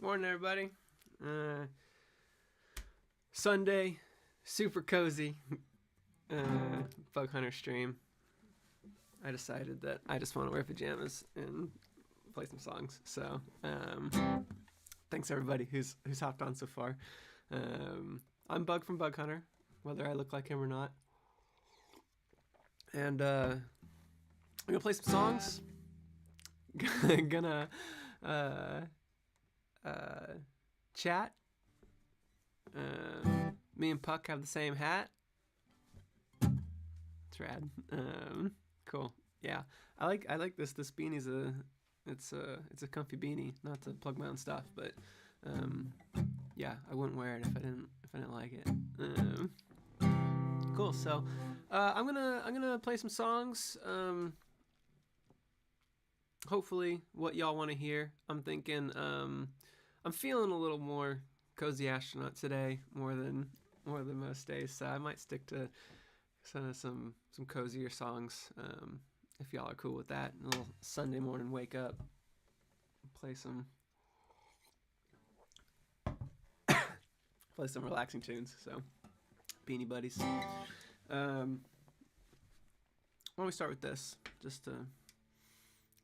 Morning, everybody. Sunday, super cozy bug hunter stream. I decided that I just want to wear pajamas and play some songs. So, thanks everybody who's hopped on so far. I'm Bug from Bug Hunter, whether I look like him or not. And I'm gonna play some songs. Gonna chat. Me and Puck have the same hat. It's rad. Cool. Yeah, I like this. This beanie's it's a comfy beanie. Not to plug my own stuff, but yeah, I wouldn't wear it if I didn't like it. Cool. So I'm gonna play some songs. Hopefully what y'all want to hear. I'm thinking I'm feeling a little more cozy astronaut today, more than most days, so I might stick to some cozier songs, if y'all are cool with that. A little Sunday morning wake up, play some relaxing tunes. So Beanie Buddies. Why don't we start with this, just to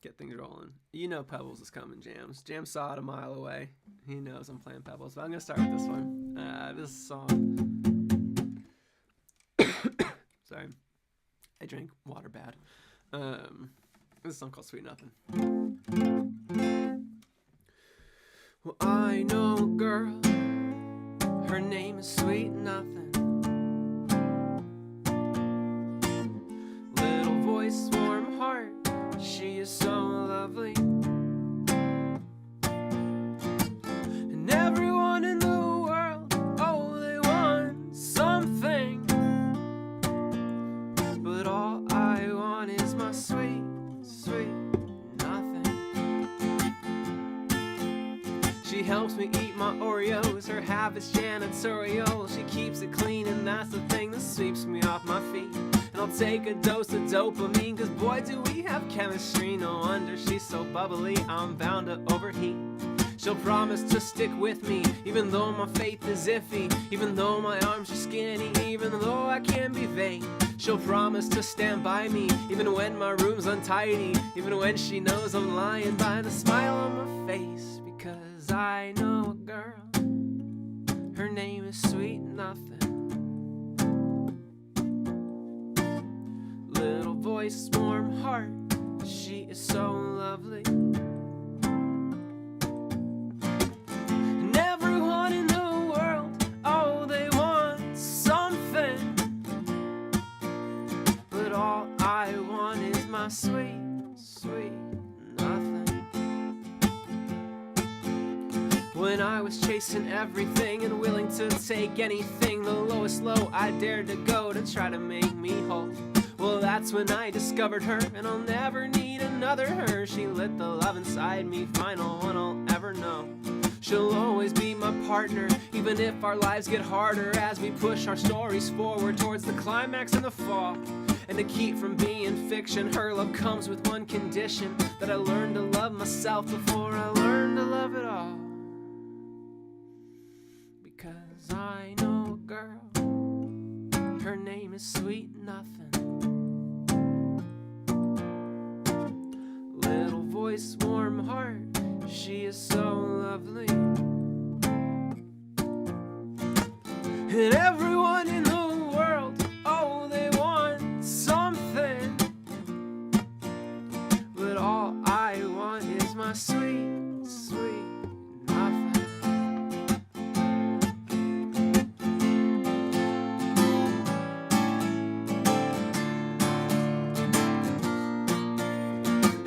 get things rolling. You know Pebbles is coming, Jams. Jam saw it a mile away. He knows I'm playing Pebbles, but I'm gonna start with this one. This song. Sorry, I drank water bad. This is a song called Sweet Nothing. Well, I know a girl. Her name is Sweet Nothing. Little voice, warm heart. She is so lovely. And everyone in the world, oh, they want something. But all I want is my sweet, sweet nothing. She helps me eat my Oreos. Her habit's janitorial. She keeps it clean, and that's the thing that sweeps me off my feet. And I'll take a dose of dopamine, cause boy do we have chemistry. No wonder she's so bubbly, I'm bound to overheat. She'll promise to stick with me, even though my faith is iffy, even though my arms are skinny, even though I can be vain. She'll promise to stand by me, even when my room's untidy, even when she knows I'm lying, by the smile on my face. Because I know a girl, her name is Sweet Nothing. Little voice, warm heart, she is so lovely. And everyone in the world, oh, they want something. But all I want is my sweet, sweet nothing. When I was chasing everything and willing to take anything, the lowest low I dared to go to try to make me whole. Well, that's when I discovered her, and I'll never need another her. She lit the love inside me, final one I'll ever know. She'll always be my partner, even if our lives get harder, as we push our stories forward towards the climax in the fall. And to keep from being fiction, her love comes with one condition: that I learn to love myself before I learn to love it all. Because I know a girl, her name is Sweet Nothing. Little voice, warm heart, she is so lovely. And everyone in the world, oh, they want something. But all I want is my sweet, sweet nothing.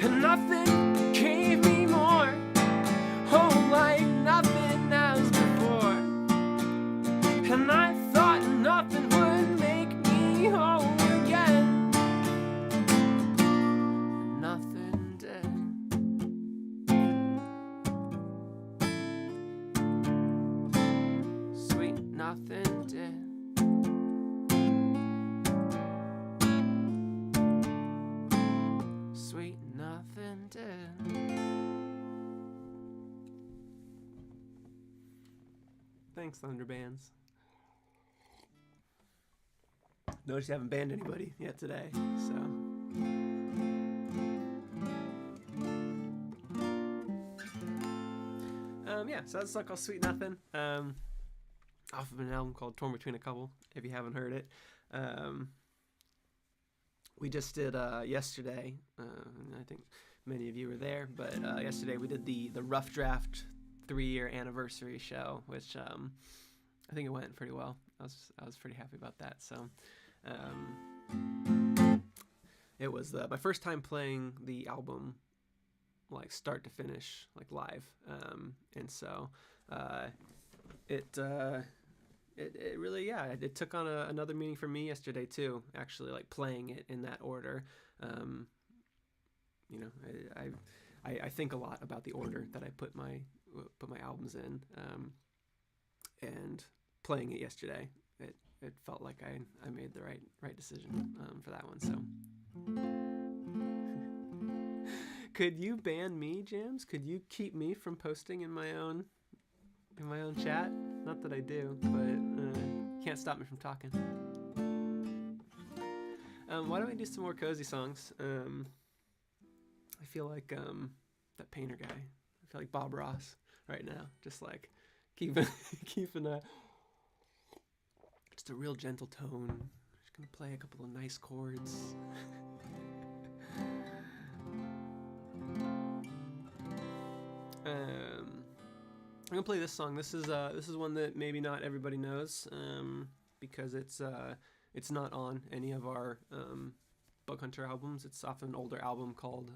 And nothing gave me more, oh, like nothing else before. And I thought nothing would make me whole again. Nothing did. Sweet nothing did. Sweet nothing did. Thanks, Thunderbands. Notice you haven't banned anybody yet today, so. Yeah, so that's a song called Sweet Nothing. Off of an album called Torn Between a Couple, if you haven't heard it. We just did yesterday, I think many of you were there, but yesterday we did the Rough Draft 3-year anniversary show, which I think it went pretty well. I was pretty happy about that. So it was my first time playing the album like start to finish, like live, and so it really, yeah, it took on another meaning for me yesterday too, actually, like playing it in that order. You know, I think a lot about the order that I put my albums in, and playing it yesterday, it felt like I made the right decision for that one. So could you ban me, Jams? Could you keep me from posting in my own chat? Not that I do, but can't stop me from talking. Why don't we do some more cozy songs? I feel like that painter guy. I feel like Bob Ross right now, just like keeping just a real gentle tone. Just gonna play a couple of nice chords. I'm gonna play this song. This is one that maybe not everybody knows, because it's not on any of our Bug Hunter albums. It's off an older album called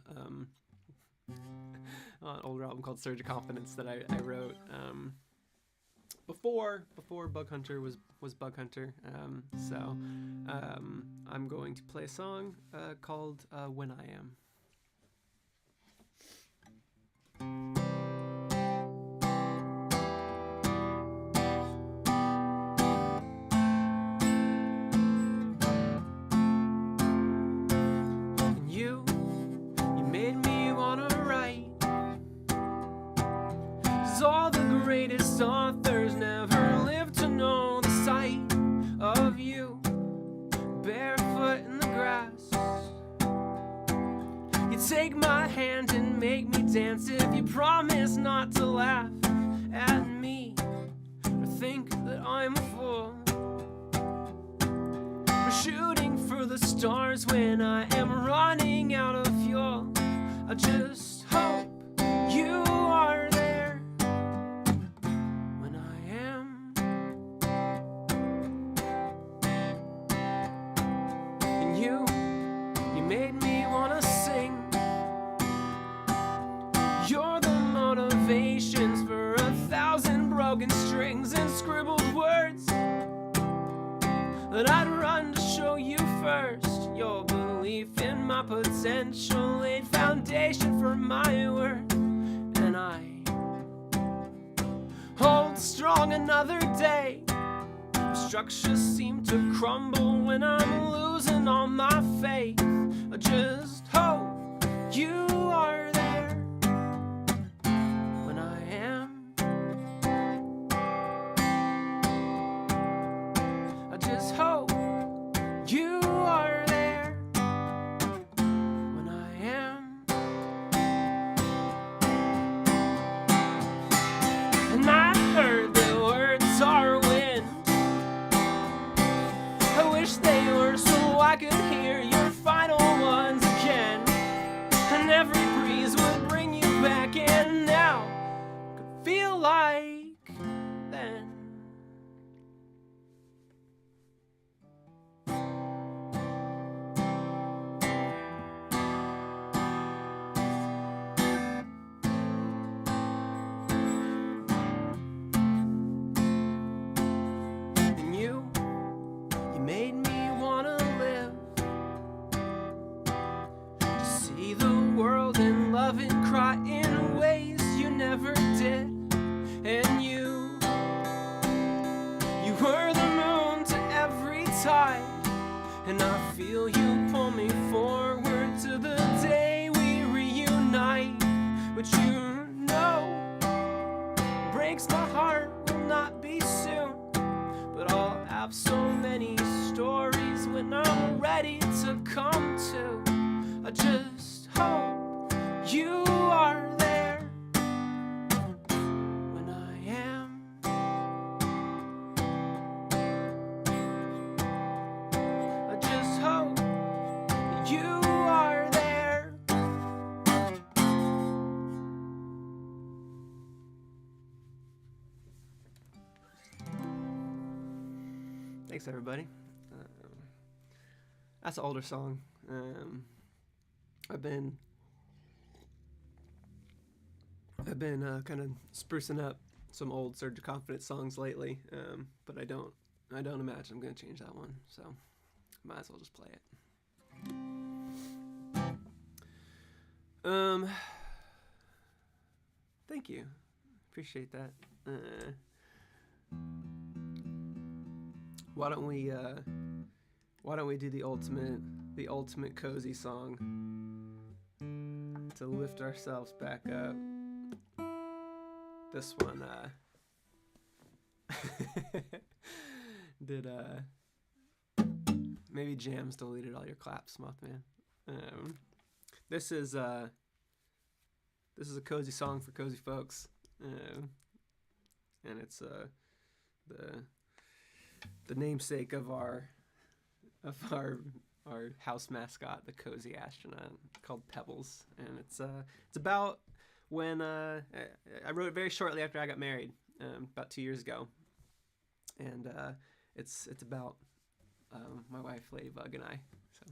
Surge of Confidence that I wrote before Bug Hunter was Bug Hunter. So I'm going to play a song called When I Am. All the greatest authors never lived to know the sight of you barefoot in the grass. You take my hand and make me dance if you promise not to laugh at me or think that I'm a fool. We're shooting for the stars when I am running out of fuel. I just hope you are there. You made me wanna sing. You're the motivations for 1,000 broken strings and scribbled words that I'd run to show you first. Your belief in my potential laid foundation for my worth, and I hold strong another day. Structures seem to crumble when I'm losing all my faith. I just hope you are there when I am. I just hope you are there when I am. And I heard the words are wind. I wish they were so I could hear your final ones again, and every breeze would bring you back, and now could feel like then. And you made me wanna live, to see the world and love it, cry in ways you never did. And you were the moon to every tide, and I feel you pull me forward to the day we reunite. But you know, breaks my heart will not be Thanks, everybody. That's an older song. I've been kind of sprucing up some old Surge of Confidence songs lately, but I don't imagine I'm gonna change that one. So might as well just play it. Thank you, appreciate that. Why don't we do the ultimate cozy song to lift ourselves back up? This one did maybe Jams deleted all your claps, Mothman. This is a cozy song for cozy folks, and it's the namesake of our house mascot, the cozy astronaut, called Pebbles, and it's about when I wrote it very shortly after I got married, about 2 years ago, and it's about my wife Ladybug and I. So.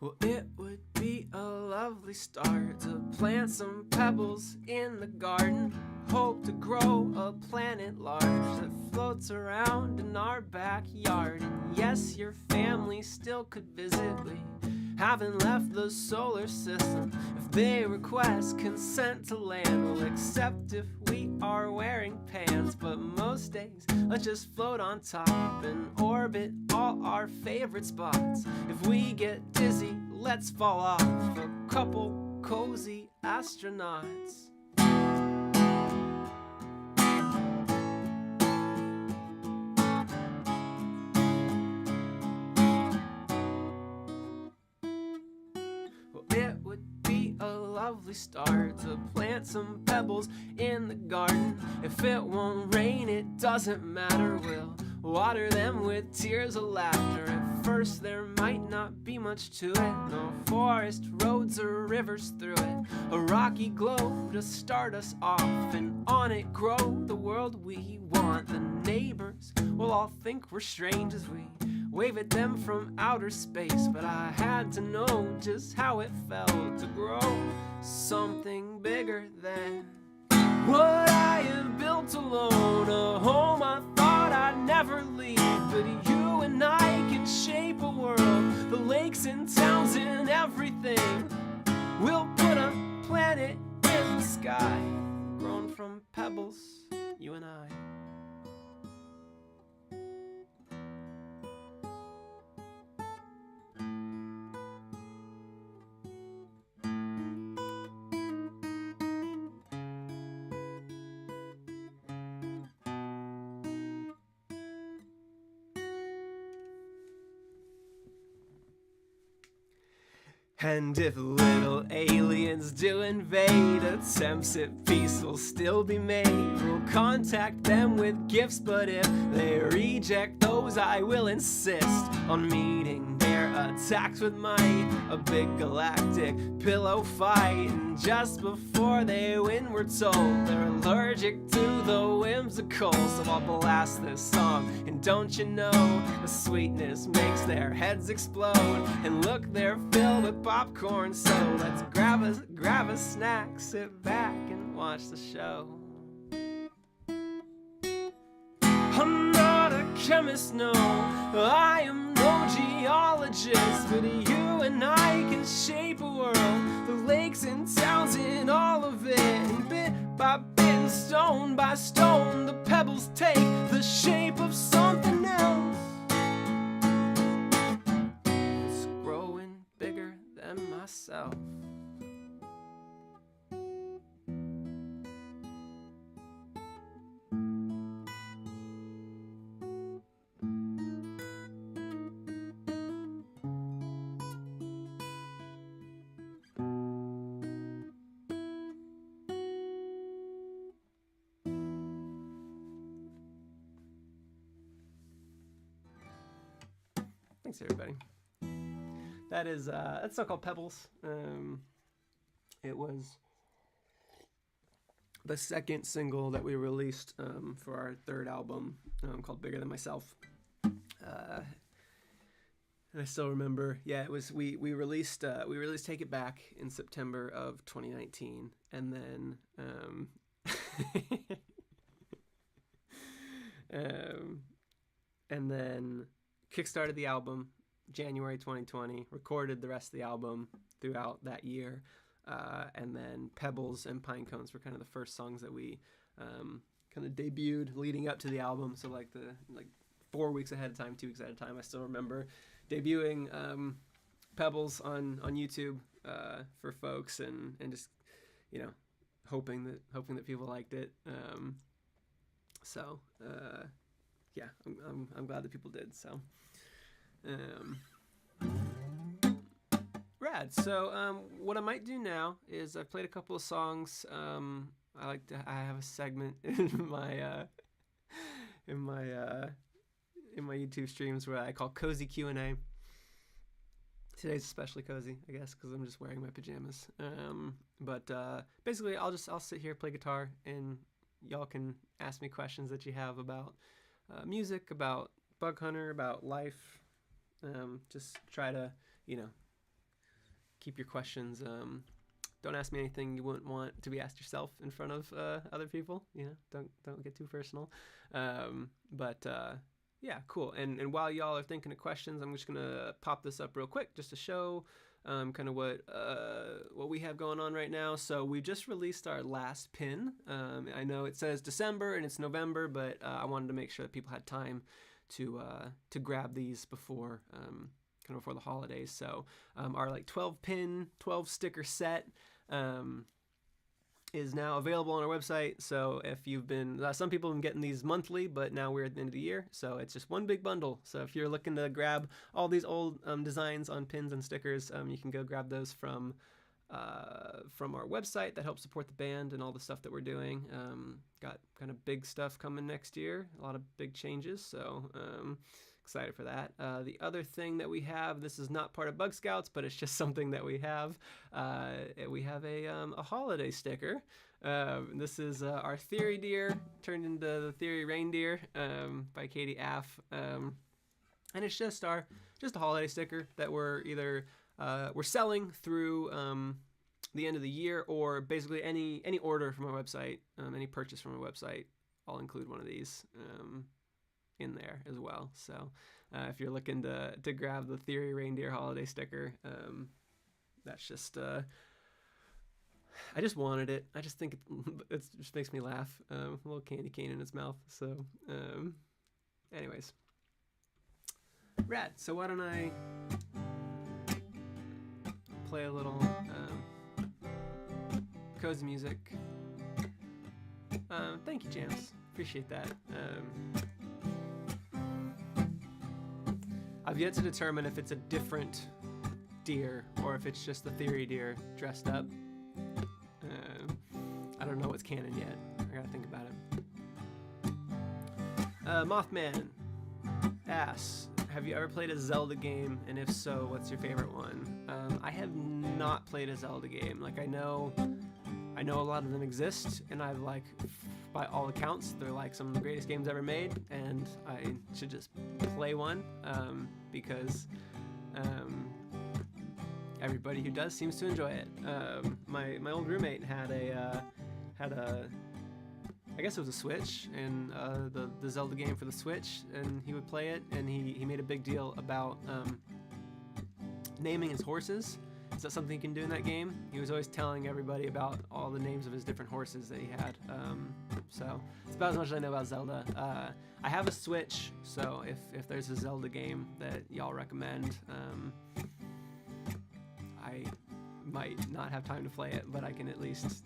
Well, it would be a lovely start to plant some pebbles in the garden. Hope to grow a planet large that floats around in our backyard. And yes, your family still could visit. We haven't left the solar system. If they request consent to land, we'll accept if we are wearing pants. But most days, let's just float on top and orbit all our favorite spots. If we get dizzy, let's fall off a couple cozy astronauts. Well, it would be a lovely start to plant some pebbles in the garden. If it won't rain, it doesn't matter, we'll water them with tears of laughter. At first there might not be much to it, no forest, roads, or rivers through it. A rocky globe to start us off, and on it grow the world we want. The neighbors will all think we're strange as we wave at them from outer space. But I had to know just how it felt to grow something bigger than what I have built alone. A home I thought I'd never leave, but you and I can shape a world. The lakes and towns and everything. We'll put a planet in the sky, grown from pebbles, you and I. And if little aliens do invade, attempts at peace will still be made. We'll contact them with gifts, but if they reject those, I will insist on meeting their attacks with might. A big galactic pillow fight, and just before they win, we're told they're allergic to the whimsical. So I'll blast this song, and don't you know, the sweetness makes their heads explode. And look, they're filled with popcorn, so let's grab a snack, sit back and watch the show. I'm not a chemist, no, I am no geologist, but you and I can shape a world. The lakes and towns and all of it, and bit by bit and stone by stone, the pebbles take the shape of something else. It's growing bigger than myself. Thanks everybody. That is that's a song called Pebbles. It was the second single that we released for our third album called Bigger Than Myself. And I still remember, yeah, it was we released Take It Back in September of 2019, and then and then kickstarted the album January 2020, recorded the rest of the album throughout that year, and then Pebbles and Pine Cones were kind of the first songs that we kind of debuted leading up to the album. So like 4 weeks ahead of time, 2 weeks ahead of time. I still remember debuting Pebbles on YouTube for folks, and just, you know, hoping that people liked it. Yeah, I'm glad that people did. So rad. So what I might do now is I've played a couple of songs. I have a segment in my YouTube streams where I call Cozy Q&A. Today's especially cozy, I guess, because I'm just wearing my pajamas. But basically, I'll sit here, play guitar, and y'all can ask me questions that you have about music, about Bug Hunter, about life. Just try to, you know, keep your questions. Don't ask me anything you wouldn't want to be asked yourself in front of other people. You know, don't get too personal. Yeah, cool. And while y'all are thinking of questions, I'm just gonna pop this up real quick just to show kind of what we have going on right now. So we just released our last pin. I know it says December and it's November, but I wanted to make sure that people had time to grab these before kind of before the holidays. So our like 12 pin, 12 sticker set is now available on our website. So if you've been, some people have been getting these monthly, but now we're at the end of the year, so it's just one big bundle. So if you're looking to grab all these old designs on pins and stickers, you can go grab those from our website. That helps support the band and all the stuff that we're doing. Got kind of big stuff coming next year, a lot of big changes, so excited for that. The other thing that we have, this is not part of Bug Scouts, but it's just something that we have a holiday sticker. This is our Theory Deer turned into the Theory Reindeer by Katie Aff, and it's just a holiday sticker that we're either we're selling through the end of the year, or basically any order from our website, any purchase from our website, I'll include one of these in there as well. So if you're looking to grab the Theory Reindeer holiday sticker, that's just I just wanted it. I just think it just makes me laugh. A little candy cane in its mouth. So anyways, rad. So why don't I play a little cozy music. Thank you, Jams. Appreciate that. I've yet to determine if it's a different deer or if it's just the Theory Deer dressed up. I don't know what's canon yet. I gotta think about it. Mothman asks, have you ever played a Zelda game? And if so, what's your favorite one? I have not played a Zelda game. Like, I know a lot of them exist, and I've like, by all accounts, they're like some of the greatest games ever made, and I should just play one because everybody who does seems to enjoy it. My old roommate had a I guess it was a Switch, and the Zelda game for the Switch, and he would play it, and he made a big deal about naming his horses. Is that something you can do in that game? He was always telling everybody about all the names of his different horses that he had. So it's about as much as I know about Zelda. I have a Switch, so if there's a Zelda game that y'all recommend, I might not have time to play it, but I can at least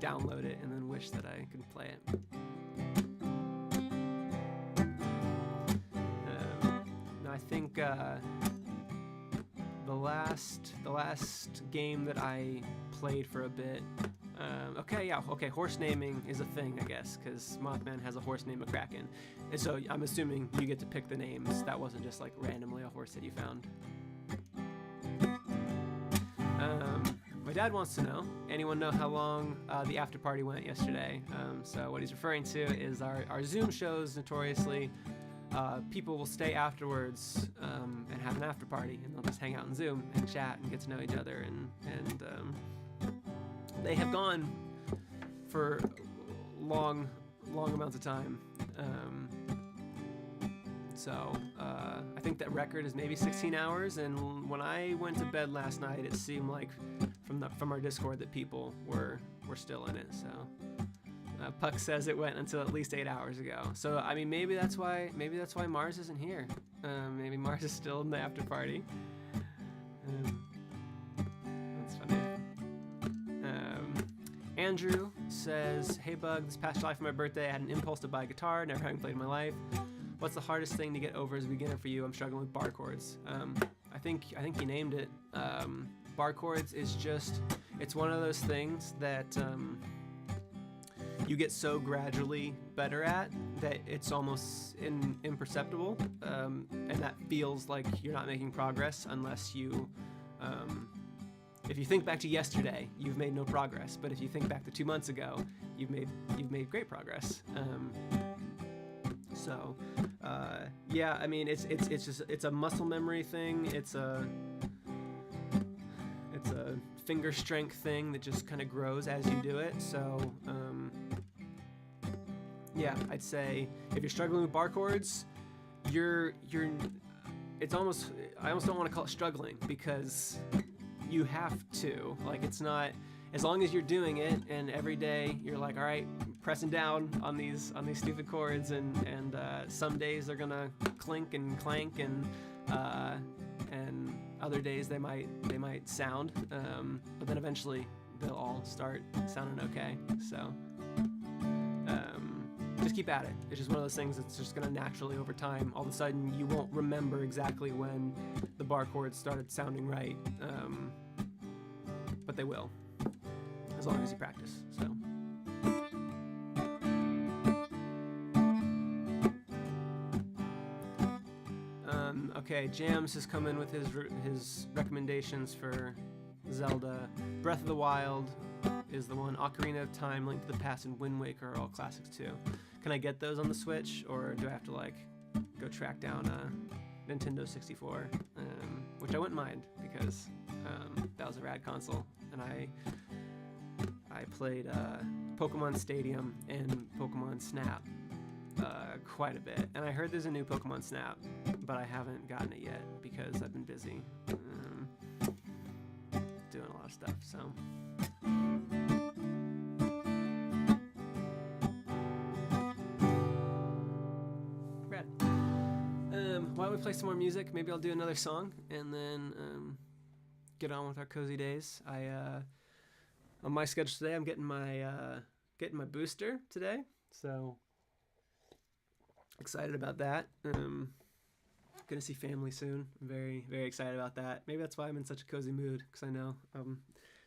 download it and then wish that I could play it. I think the last game that I played for a bit, Okay, yeah, okay. Horse naming is a thing, I guess, because Mothman has a horse named McCracken, and so I'm assuming you get to pick the names. That wasn't just like randomly a horse that you found. My dad wants to know. Anyone know how long the after party went yesterday? So what he's referring to is our Zoom shows. Notoriously, people will stay afterwards and have an after party, and they'll just hang out in Zoom and chat and get to know each other. And they have gone for long amounts of time. So I think that record is maybe 16 hours. And when I went to bed last night, it seemed like from our Discord that people were still in it. So Puck says it went until at least 8 hours ago. So I mean, maybe that's why Mars isn't here. Maybe Mars is still in the after party. That's funny. Andrew says, "Hey Bug, this past July for my birthday, I had an impulse to buy a guitar, never having played in my life. What's the hardest thing to get over as a beginner for you? I'm struggling with bar chords." I think you named it. Bar chords is just, it's one of those things that you get so gradually better at that it's almost imperceptible, and that feels like you're not making progress unless you, if you think back to yesterday, you've made no progress. But if you think back to 2 months ago, you've made great progress. So, yeah, I mean, it's a muscle memory thing. It's a finger strength thing that just kind of grows as you do it. So, yeah, I'd say if you're struggling with bar chords, I almost don't want to call it struggling, because you have to. Like, it's not, as long as you're doing it and every day you're like, all right, pressing down on these stupid chords, and some days they're gonna clink and clank, and other days they might sound, but then eventually they'll all start sounding okay. So just keep at it. It's just one of those things that's just gonna naturally, over time, all of a sudden you won't remember exactly when the bar chords started sounding right, but they will, as long as you practice. So. Okay, Jams has come in with his recommendations for Zelda. Breath of the Wild is the one. Ocarina of Time, Link to the Past, and Wind Waker are all classics too. Can I get those on the Switch, or do I have to like go track down a Nintendo 64? Which I wouldn't mind, because that was a rad console, and I played Pokemon Stadium and Pokemon Snap quite a bit, and I heard there's a new Pokemon Snap, but I haven't gotten it yet because I've been busy doing a lot of stuff. So rad. Why don't we play some more music? Maybe I'll do another song and then get on with our cozy days. On my schedule today, I'm getting my booster today, so excited about that. Gonna see family soon. I'm very, very excited about that. Maybe that's why I'm in such a cozy mood, because I know I'm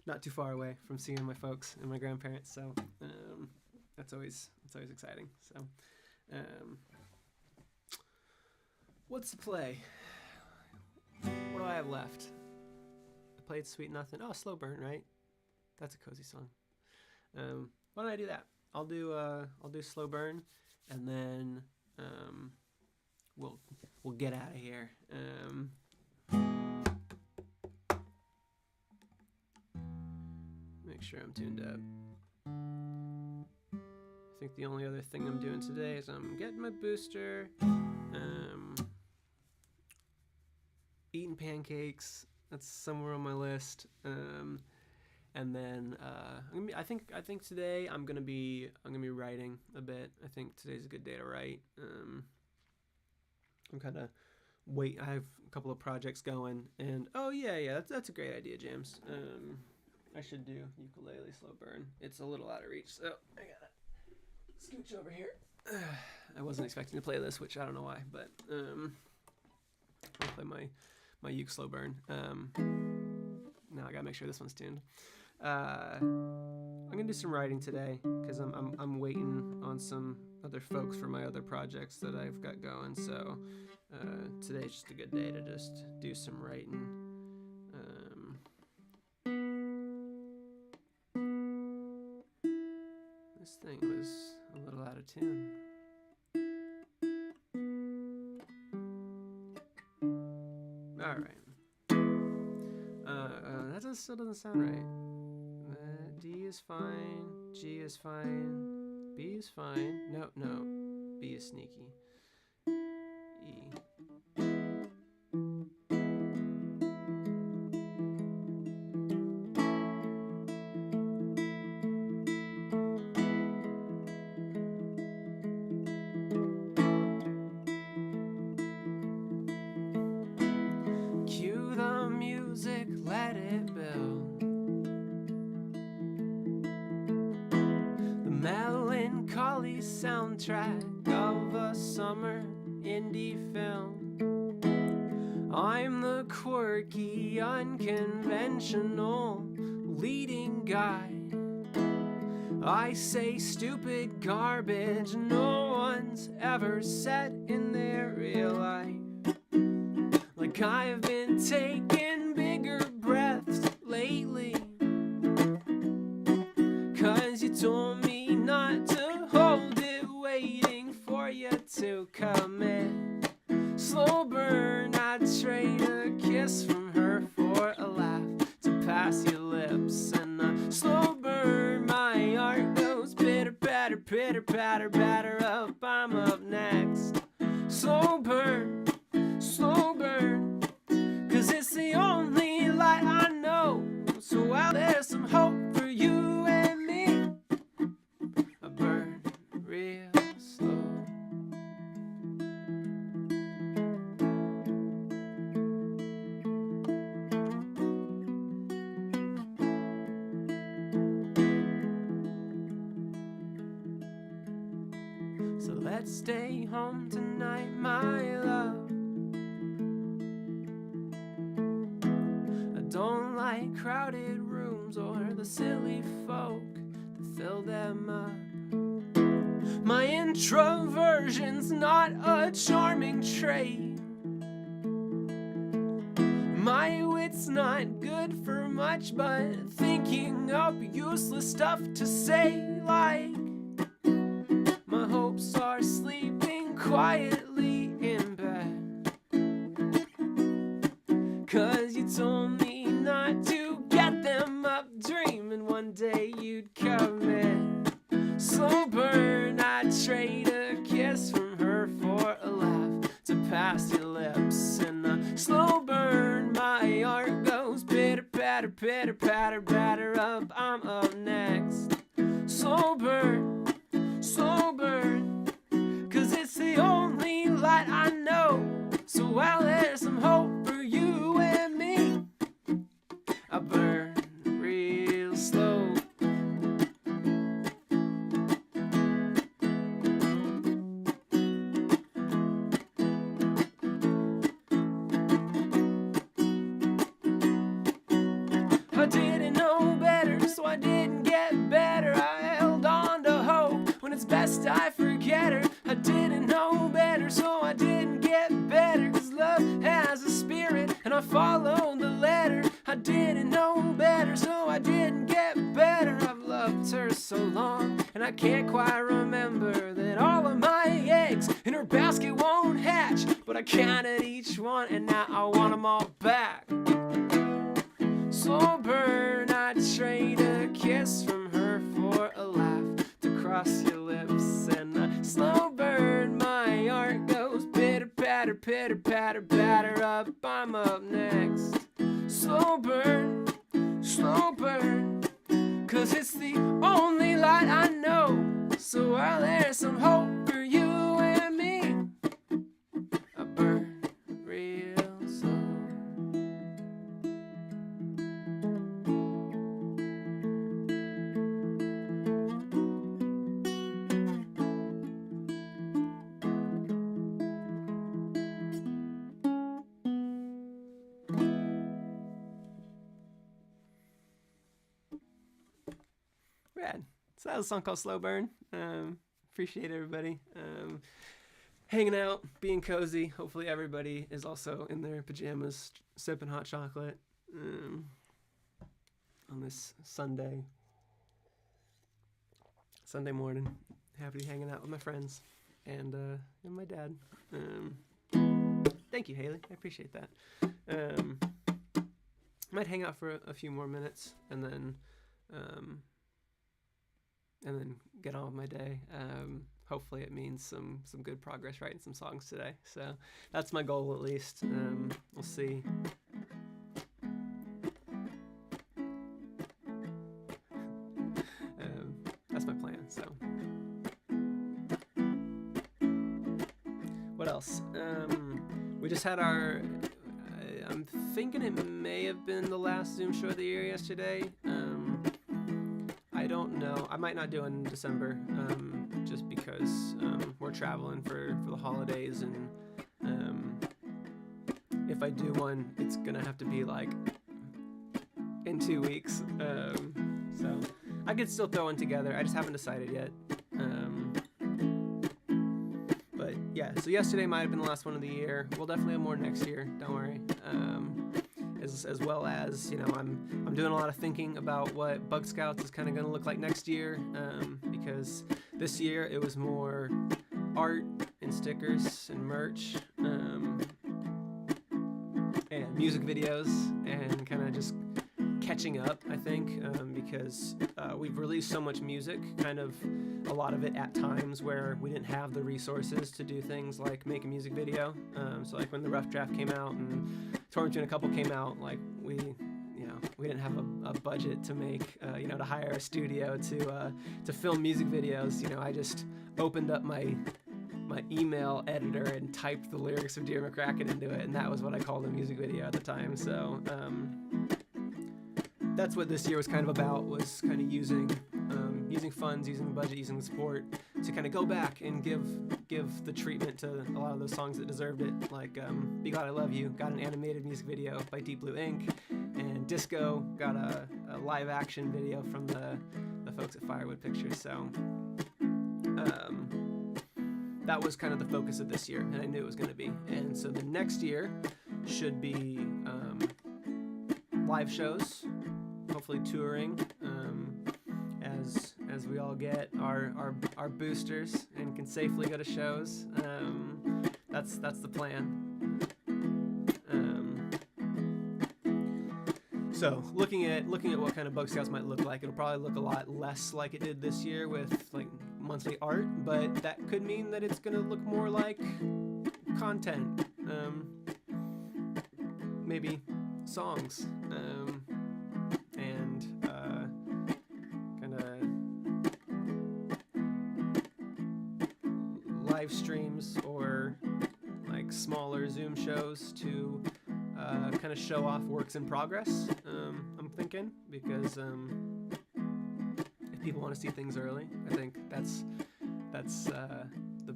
not too far away from seeing my folks and my grandparents. So that's always exciting. So what's the play? What do I have left? I played Sweet Nothing. Oh, Slow Burn, right? That's a cozy song. Why don't I do that? I'll do Slow Burn, and then we'll get out of here. Make sure I'm tuned up. I think the only other thing I'm doing today is I'm getting my booster, eating pancakes. That's somewhere on my list. And then I think today I'm gonna be writing a bit. I think today's a good day to write. I'm kind of I have a couple of projects going, and that's a great idea, James. I should do ukulele Slow Burn. It's a little out of reach, so I gotta scooch over here. I wasn't expecting to play this, which I don't know why, but I'll play my uke Slow Burn. Now I gotta make sure this one's tuned. I'm gonna do some writing today because I'm waiting on some other folks for my other projects that I've got going. So today's just a good day to just do some writing. This thing was a little out of tune. All right. That still doesn't sound right. D is fine. G is fine. B is fine. No. B is sneaky. E. Cue the music, let it build. The melancholy soundtrack of a summer indie film. I'm the quirky, unconventional leading guy. I say stupid garbage no one's ever said in their real life. Like I've been taking bigger breaths lately. 'Cause you told me not to hold it, waiting for you to commit. Slow burn, I'd trade a kiss from her for a laugh to pass your lips. And a slow burn, my heart goes pitter patter, pitter patter, batter up, I'm up next. Slow burn, 'cause it's the only light I know. So while there's some hope for you and me, I burn real slow. So let's stay home tonight, my love. I don't like crowded rooms or the silly folk that fill them up. My introversion's not a charming trait. My wit's not good for much, but thinking up useless stuff to say, like my hopes are sleeping quietly in bed. 'Cause you told me not to get them up, dreaming one day you'd come in. Slow burn, I'd trade a kiss from her for a laugh to pass your lips. And a slow burn, my heart goes pitter patter, batter up, I'm up next. Slow burn, 'cause it's the only light I know. So while there's some hope for you and me, I burn real slow. I didn't know better, so I didn't get better. I held on to hope when it's best I forget her. I didn't know better, so I didn't get better. 'Cause love has a spirit, and I followed the letter. I didn't know better, so I didn't get better. I've loved her so long, and I can't quite remember that all of my eggs in her basket won't hatch. But I counted each one, and now I want them all back. Slow burn, I'd trade a kiss from her for a laugh to cross your lips. And a slow burn, my heart goes pitter patter, batter up, I'm up next. Slow burn, 'cause it's the only light I know. So while there's some hope for you and me, I burn real slow. So that was a song called Slow Burn. Appreciate everybody hanging out, being cozy. Hopefully everybody is also in their pajamas, sipping hot chocolate on this Sunday morning. Happy to be hanging out with my friends and my dad. Thank you, Haley. I appreciate that. Might hang out for a few more minutes and then get on with my day. Hopefully it means some good progress writing some songs today. So that's my goal, at least. We'll see. That's my plan. So what else? We just had our I'm thinking it may have been the last Zoom show of the year yesterday. I don't know. I might not do it in December, just because we're traveling for the holidays, and if I do one, it's gonna have to be like in 2 weeks. So I could still throw one together. I just haven't decided yet. But yeah, so yesterday might have been the last one of the year. We'll definitely have more next year. Don't worry. As well as, you know, I'm doing a lot of thinking about what Bug Scouts is kind of going to look like next year, because this year it was more art and stickers and merch, and music videos, and kind of just catching up, I think, because we've released so much music, kind of a lot of it at times where we didn't have the resources to do things like make a music video. So like when the rough draft came out and Torn Between a Couple came out, like we didn't have a budget to make, to hire a studio to film music videos. You know, I just opened up my email editor and typed the lyrics of Dear McCracken into it, and that was what I called a music video at the time. So that's what this year was kind of about, was kind of using funds, using the budget, using the support to kind of go back and give the treatment to a lot of those songs that deserved it. Like Be Glad I Love You got an animated music video by Deep Blue Ink, and Disco got a live action video from the folks at Firewood Pictures. So that was kind of the focus of this year, and I knew it was going to be. And so the next year should be live shows, hopefully touring, as we all get our boosters and can safely go to shows. That's the plan. So looking at what kind of Bug Scouts might look like, it'll probably look a lot less like it did this year with like monthly art, but that could mean that it's gonna look more like content, maybe songs, and kind of live streams or like smaller Zoom shows to kind of show off works in progress. I'm thinking, because if people want to see things early, I think that's the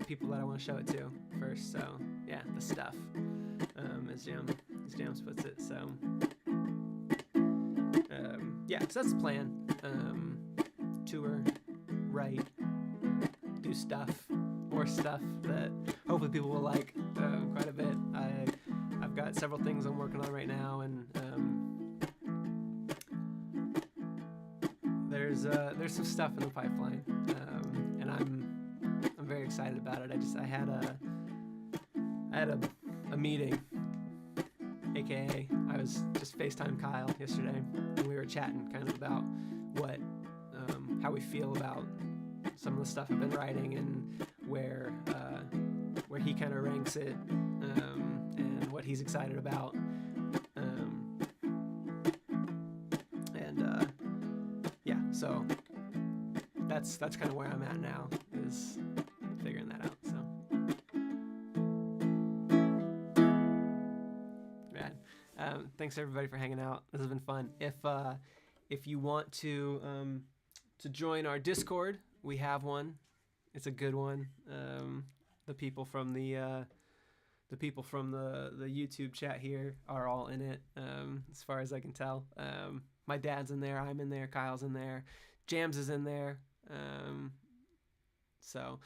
people that I want to show it to first. So yeah, the stuff, as Jams puts it. So yeah, so that's the plan. Tour, write, do stuff, more stuff that hopefully people will like quite a bit. I've got several things I'm working on right now, and there's some stuff in the pipeline, and I'm very excited about it. I had a meeting, aka I was just FaceTime Kyle yesterday, and we were chatting kind of about how we feel about some of the stuff I've been writing, and where he kind of ranks it, and what he's excited about, yeah. So that's kind of where I'm at now, is figuring that out. So rad. Thanks everybody for hanging out. This has been fun. If you want to join our Discord, we have one. It's a good one. The people from the YouTube chat here are all in it, as far as I can tell. My dad's in there, I'm in there, Kyle's in there, Jams is in there, So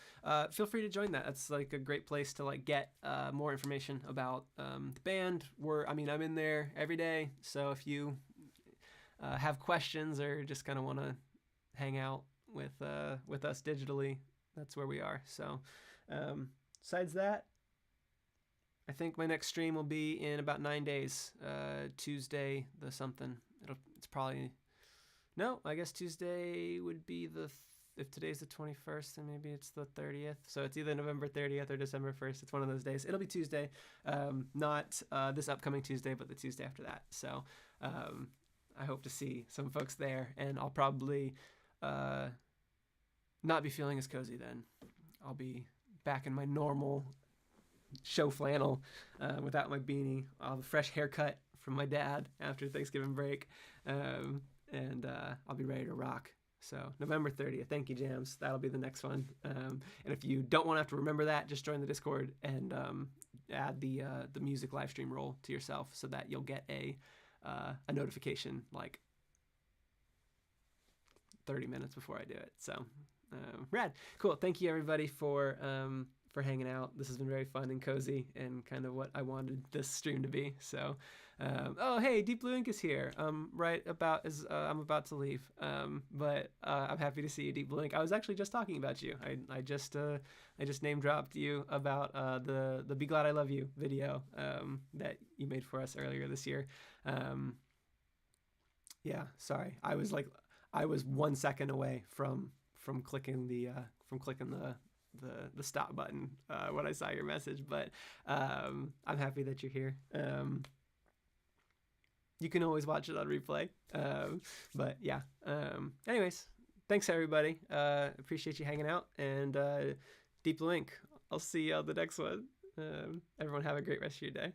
feel free to join that. That's like a great place to like get more information about the band. I'm in there every day. So if you have questions or just kind of want to hang out with us digitally, that's where we are. So besides that, I think my next stream will be in about 9 days. Tuesday the something. It's probably no. I guess Tuesday would be if today's the 21st, then maybe it's the 30th. So it's either November 30th or December 1st. It's one of those days. It'll be Tuesday, not this upcoming Tuesday, but the Tuesday after that. So I hope to see some folks there, and I'll probably not be feeling as cozy then. I'll be back in my normal show flannel without my beanie. I'll have a fresh haircut from my dad after Thanksgiving break, and I'll be ready to rock. So November 30th, thank you, Jams. That'll be the next one. And if you don't want to have to remember that, just join the Discord and add the music live stream role to yourself so that you'll get a notification like 30 minutes before I do it. So rad, cool. Thank you everybody for hanging out. This has been very fun and cozy and kind of what I wanted this stream to be. So, oh, hey, Deep Blue Ink is here. Right about as I'm about to leave. But I'm happy to see you, Deep Blue Ink. I was actually just talking about you. I just name dropped you about the Be Glad I Love You video that you made for us earlier this year. Yeah, sorry. I was 1 second away from clicking the stop button when I saw your message, but I'm happy that you're here. You can always watch it on replay, but yeah. Anyways, thanks everybody. Appreciate you hanging out, and Deep Blue Ink, I'll see you on the next one. Everyone have a great rest of your day.